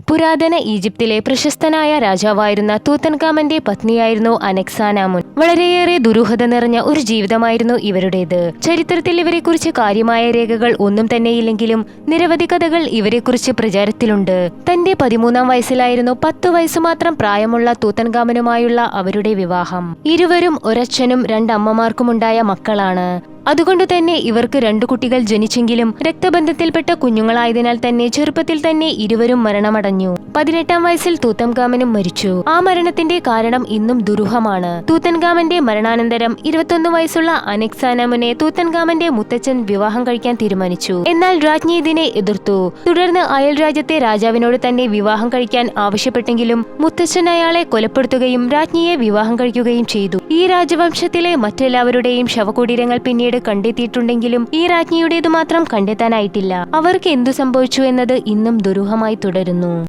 പുരാതന ഈജിപ്തിലെ പ്രശസ്തനായ രാജാവായിരുന്ന തൂത്തൻഖാമന്റെ പത്നിയായിരുന്നു അനെക്സാനാമുൻ. വളരെയേറെ ദുരൂഹത നിറഞ്ഞ ഒരു ജീവിതമായിരുന്നു ഇവരുടേത്. ചരിത്രത്തിൽ ഇവരെക്കുറിച്ച് കാര്യമായ രേഖകൾ ഒന്നും തന്നെയില്ലെങ്കിലും നിരവധി കഥകൾ ഇവരെക്കുറിച്ച് പ്രചാരത്തിലുണ്ട്. തന്റെ 13-ാം വയസ്സിലായിരുന്നു 10 വയസ്സു മാത്രം പ്രായമുള്ള തൂത്തൻഖാമനുമായുള്ള അവരുടെ വിവാഹം. ഇരുവരും ഒരച്ഛനും 2 അമ്മമാർക്കുമുണ്ടായ മക്കളാണ്. അതുകൊണ്ടു തന്നെ ഇവർക്ക് 2 കുട്ടികൾ ജനിച്ചെങ്കിലും രക്തബന്ധത്തിൽപ്പെട്ട കുഞ്ഞുങ്ങളായതിനാൽ തന്നെ ചെറുപ്പത്തിൽ തന്നെ ഇരുവരും മരണമടഞ്ഞു. 18-ാം വയസ്സിൽ തൂത്തൻഖാമനും മരിച്ചു. ആ മരണത്തിന്റെ കാരണം ഇന്നും ദുരൂഹമാണ്. തൂത്തൻഖാമന്റെ മരണാനന്തരം 21 വയസ്സുള്ള അനെക്സാനാമുനെ തൂത്തൻഖാമന്റെ മുത്തച്ഛൻ വിവാഹം കഴിക്കാൻ തീരുമാനിച്ചു. എന്നാൽ രാജ്ഞി ഇതിനെ എതിർത്തു. തുടർന്ന് അയൽ രാജ്യത്തെ രാജാവിനോട് തന്നെ വിവാഹം കഴിക്കാൻ ആവശ്യപ്പെട്ടെങ്കിലും മുത്തച്ഛൻ അയാളെ കൊലപ്പെടുത്തുകയും രാജ്ഞിയെ വിവാഹം കഴിക്കുകയും ചെയ്തു. ഈ രാജവംശത്തിലെ മറ്റെല്ലാവരുടെയും ശവകുടീരങ്ങൾ പിന്നീട് കണ്ടെത്തിയിട്ടുണ്ടെങ്കിലും ഈ രാജ്ഞിയുടേതു മാത്രം കണ്ടെത്താനായിട്ടില്ല. അവർക്ക് എന്തു സംഭവിച്ചു എന്നത് ഇന്നും ദുരൂഹമായി തുടരുന്നു.